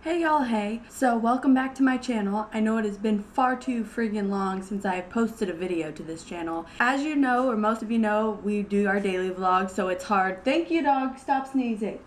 Hey y'all, hey. So welcome back to my channel. I know it has been far too friggin' long since I have posted a video to this channel. As you know, or most of you know, we do our daily vlogs, so it's hard. Thank you, dog. Stop sneezing.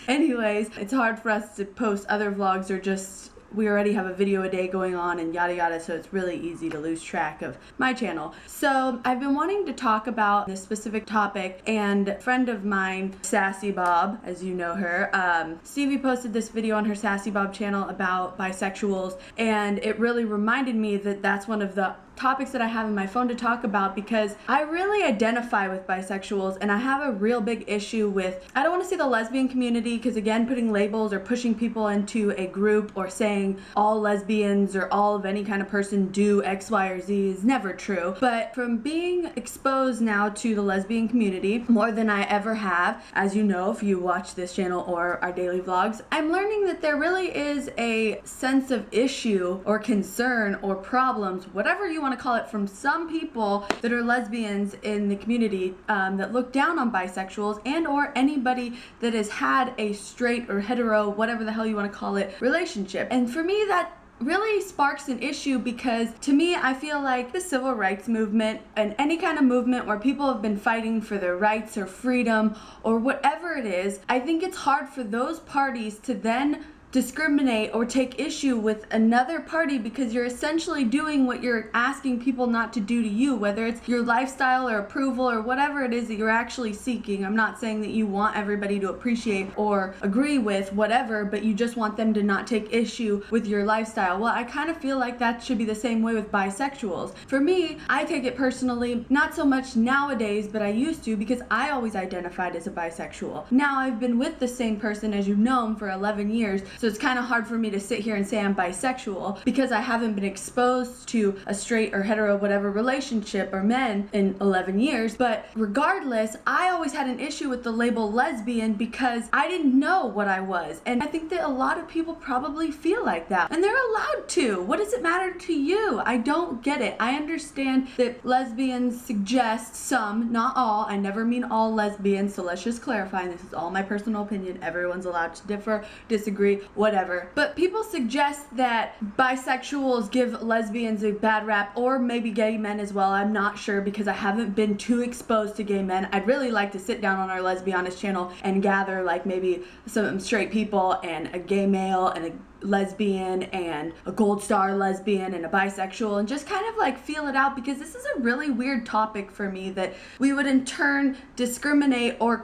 Anyways, it's hard for us to post other vlogs or just we already have a video a day going on and yada yada, so it's really easy to lose track of my channel. So I've been wanting to talk about this specific topic, and a friend of mine, Sassy Bob, as you know her, Stevie posted this video on her Sassy Bob channel about bisexuals, and it really reminded me that that's one of the topics that I have in my phone to talk about, because I really identify with bisexuals and I have a real big issue with, I don't want to say the lesbian community, because again, putting labels or pushing people into a group or saying all lesbians or all of any kind of person do X, Y, or Z is never true. But from being exposed now to the lesbian community more than I ever have, as you know if you watch this channel or our daily vlogs, I'm learning that there really is a sense of issue or concern or problems, whatever you want to call it, from some people that are lesbians in the community that look down on bisexuals and or anybody that has had a straight or hetero, whatever the hell you want to call it, relationship. And for me, that really sparks an issue, because to me, I feel like the civil rights movement and any kind of movement where people have been fighting for their rights or freedom or whatever it is, I think it's hard for those parties to then discriminate or take issue with another party, because you're essentially doing what you're asking people not to do to you, whether it's your lifestyle or approval or whatever it is that you're actually seeking. I'm not saying that you want everybody to appreciate or agree with whatever, but you just want them to not take issue with your lifestyle. Well, I kind of feel like that should be the same way with bisexuals. For me, I take it personally, not so much nowadays, but I used to, because I always identified as a bisexual. Now I've been with the same person, as you've known, for 11 years, so it's kind of hard for me to sit here and say I'm bisexual because I haven't been exposed to a straight or hetero whatever relationship or men in 11 years. But regardless, I always had an issue with the label lesbian because I didn't know what I was. And I think that a lot of people probably feel like that. And they're allowed to. What does it matter to you? I don't get it. I understand that lesbians suggest some, not all. I never mean all lesbians, so let's just clarify. And this is all my personal opinion. Everyone's allowed to differ, disagree, whatever. But people suggest that bisexuals give lesbians a bad rap, or maybe gay men as well. I'm not sure, because I haven't been too exposed to gay men. I'd really like to sit down on our Lesbianist channel and gather like maybe some straight people and a gay male and a lesbian and a gold star lesbian and a bisexual, and just kind of like feel it out, because this is a really weird topic for me, that we would in turn discriminate or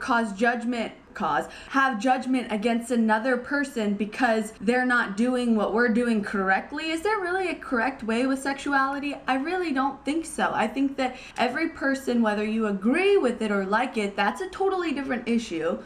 have judgment against another person because they're not doing what we're doing correctly. Is there really a correct way with sexuality? I really don't think so. I think that every person, whether you agree with it or like it, that's a totally different issue.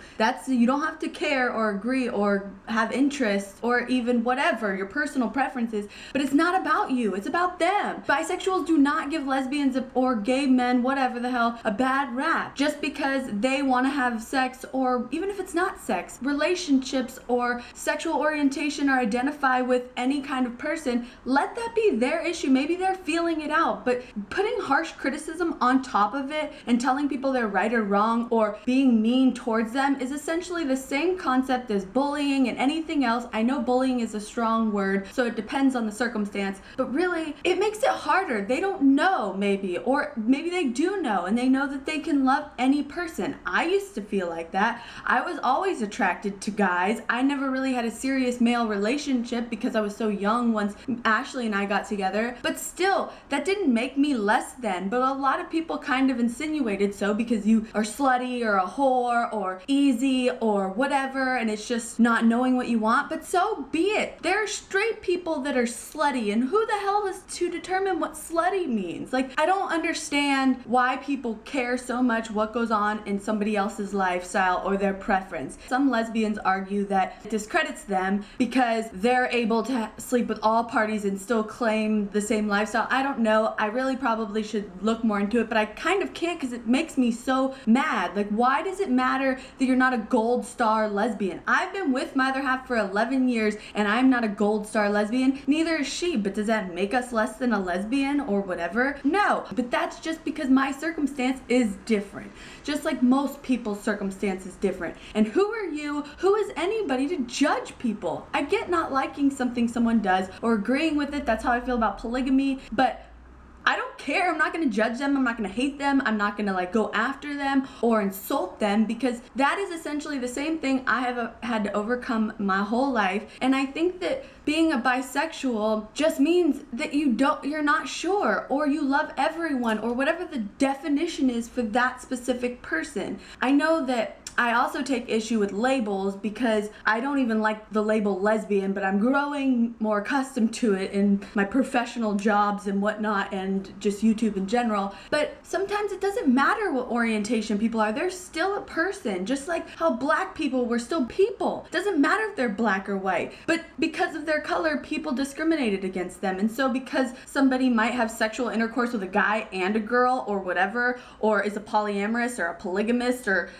You don't have to care or agree or have interests or even whatever your personal preferences, but it's not about you, it's about them. Bisexuals do not give lesbians or gay men, whatever the hell, a bad rap just because they want to have sex, or even if it's not sex, relationships or sexual orientation, or identify with any kind of person. Let that be their issue. Maybe they're feeling it out, but putting harsh criticism on top of it and telling people they're right or wrong or being mean towards them is essentially the same concept as bullying and anything else. I know bullying is a strong word, so it depends on the circumstance, but really it makes it harder. They don't know, maybe, or maybe they do know, and they know that they can love any person. I used to feel like that. I was always attracted to guys. I never really had a serious male relationship because I was so young once Ashley and I got together, but still, that didn't make me less than. But a lot of people kind of insinuated so, because you are slutty or a whore or easy or whatever, and it's just not knowing what you want. But so be it. There are straight people that are slutty, and who the hell is to determine what slutty means? Like, I don't understand why people care so much what goes on in somebody else's lifestyle or their preference. Some lesbians argue that it discredits them because they're able to sleep with all parties and still claim the same lifestyle. I don't know. I really probably should look more into it, but I kind of can't, because it makes me so mad. Like, why does it matter that you're not a gold star lesbian? I've been with my other half for 11 years and I'm not a gold star lesbian. Neither is she, but does that make us less than a lesbian or whatever? No, but that's just because my circumstance is different. Just like most people's circumstance is different. different. And who are you? Who is anybody to judge people? I get not liking something someone does or agreeing with it. That's how I feel about polygamy. But I don't care. I'm not going to judge them. I'm not going to hate them. I'm not going to like go after them or insult them, because that is essentially the same thing I have had to overcome my whole life. And I think that being a bisexual just means that you're not sure, or you love everyone, or whatever the definition is for that specific person. I know that I also take issue with labels, because I don't even like the label lesbian, but I'm growing more accustomed to it in my professional jobs and whatnot, and just YouTube in general. But sometimes it doesn't matter what orientation people are. They're still a person, just like how black people were still people. It doesn't matter if they're black or white, but because of their color, people discriminated against them. And so because somebody might have sexual intercourse with a guy and a girl or whatever, or is a polyamorous or a polygamist or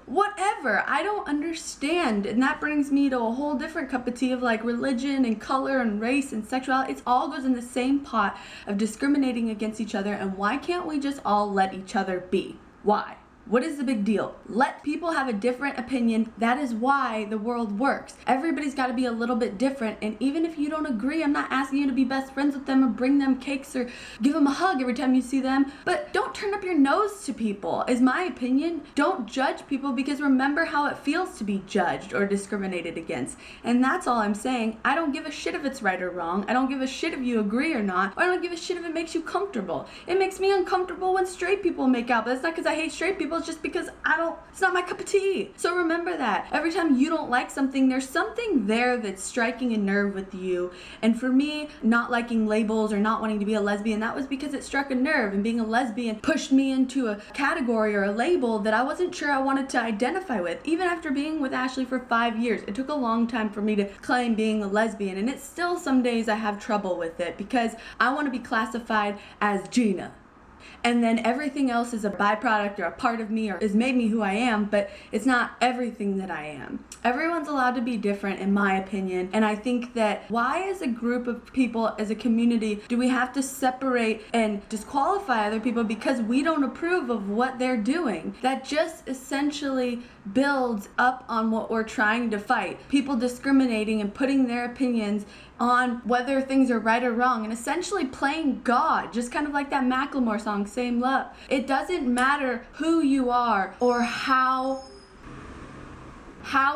whatever, I don't understand. And that brings me to a whole different cup of tea of like religion and color and race and sexuality. It all goes in the same pot of discriminating against each other. And why can't we just all let each other be? Why? What is the big deal? Let people have a different opinion. That is why the world works. Everybody's got to be a little bit different. And even if you don't agree, I'm not asking you to be best friends with them or bring them cakes or give them a hug every time you see them. But don't turn up your nose to people, is my opinion. Don't judge people, because remember how it feels to be judged or discriminated against. And that's all I'm saying. I don't give a shit if it's right or wrong. I don't give a shit if you agree or not. Or I don't give a shit if it makes you comfortable. It makes me uncomfortable when straight people make out, but it's not because I hate straight people. It's just because it's not my cup of tea. So remember that. Every time you don't like something, there's something there that's striking a nerve with you. And for me, not liking labels or not wanting to be a lesbian, that was because it struck a nerve. And being a lesbian pushed me into a category or a label that I wasn't sure I wanted to identify with. Even after being with Ashley for 5 years, it took a long time for me to claim being a lesbian. And it's still some days I have trouble with it, because I want to be classified as Gina. And then everything else is a byproduct or a part of me or has made me who I am, but it's not everything that I am. Everyone's allowed to be different, in my opinion. And I think that why as a group of people, as a community, do we have to separate and disqualify other people because we don't approve of what they're doing? That just essentially builds up on what we're trying to fight. People discriminating and putting their opinions on whether things are right or wrong, and essentially playing God, just kind of like that Macklemore song, Same Love. It doesn't matter who you are or how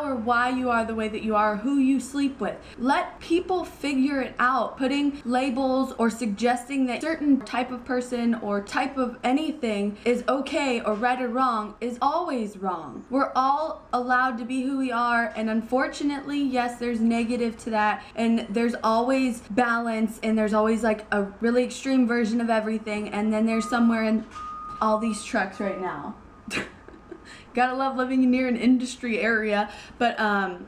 or why you are the way that you are, or who you sleep with. Let people figure it out. Putting labels or suggesting that certain type of person or type of anything is okay or right or wrong is always wrong. We're all allowed to be who we are, and unfortunately, yes, there's negative to that, and there's always balance, and there's always like a really extreme version of everything, and then there's somewhere in all these trucks right now. Gotta love living near an industry area. But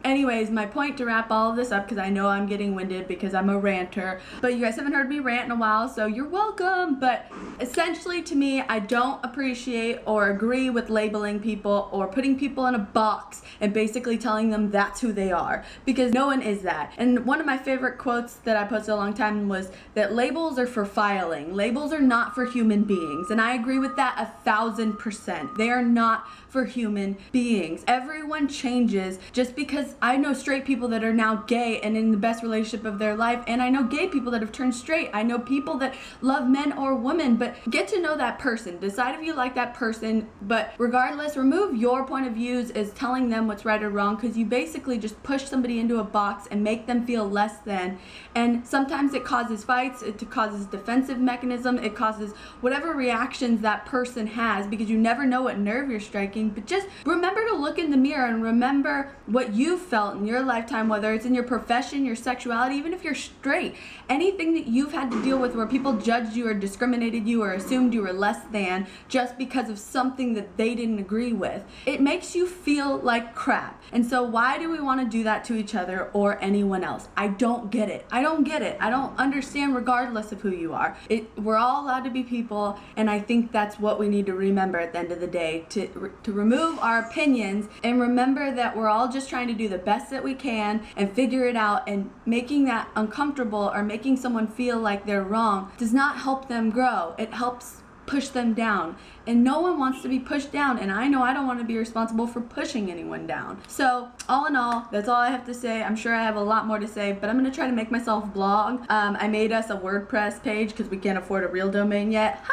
anyways, my point to wrap all of this up, because I know I'm getting winded because I'm a ranter, but you guys haven't heard me rant in a while, so you're welcome. But essentially, to me, I don't appreciate or agree with labeling people or putting people in a box and basically telling them that's who they are, because no one is that. And one of my favorite quotes that I posted a long time was that labels are for filing. Labels are not for human beings. And I agree with that 1,000%. They are not for human beings. Everyone changes. Just because I know straight people that are now gay and in the best relationship of their life, and I know gay people that have turned straight. I know people that love men or women, but get to know that person. Decide if you like that person, but regardless, remove your point of views as telling them what's right or wrong, because you basically just push somebody into a box and make them feel less than. And sometimes it causes fights, it causes defensive mechanism, it causes whatever reactions that person has, because you never know what nerve you're striking. But just remember to look in the mirror and remember what you felt in your lifetime, whether it's in your profession, your sexuality, even if you're straight. Anything that you've had to deal with where people judged you or discriminated you or assumed you were less than just because of something that they didn't agree with, it makes you feel like crap. And so why do we want to do that to each other or anyone else? I don't get it. I don't get it. I don't understand, regardless of who you are. We're all allowed to be people, and I think that's what we need to remember at the end of the day, to remove our opinions and remember that we're all just trying to do the best that we can and figure it out, and making that uncomfortable or making someone feel like they're wrong does not help them grow. It helps push them down. And no one wants to be pushed down, and I know I don't want to be responsible for pushing anyone down. So all in all, that's all I have to say. I'm sure I have a lot more to say, but I'm gonna try to make myself blog. I made us a WordPress page because we can't afford a real domain yet.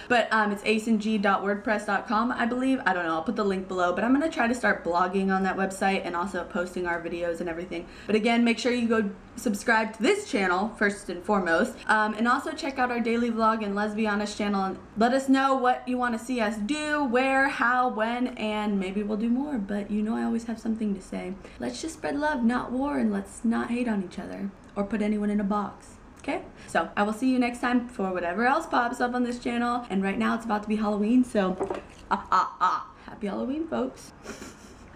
But it's aceng.wordpress.com, I believe. I don't know, I'll put the link below, but I'm gonna try to start blogging on that website and also posting our videos and everything. But again, make sure you go subscribe to this channel first and foremost, and also check out our daily vlog and Lesbiana's channel, and let us know what you want to see us do, where, how, when, and maybe we'll do more. But you know I always have something to say. Let's just spread love, not war, and let's not hate on each other or put anyone in a box. Okay, so I will see you next time for whatever else pops up on this channel. And right now it's about to be Halloween, so happy Halloween, folks.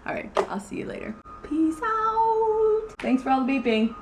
All right, I'll see you later. Peace out. Thanks for all the beeping.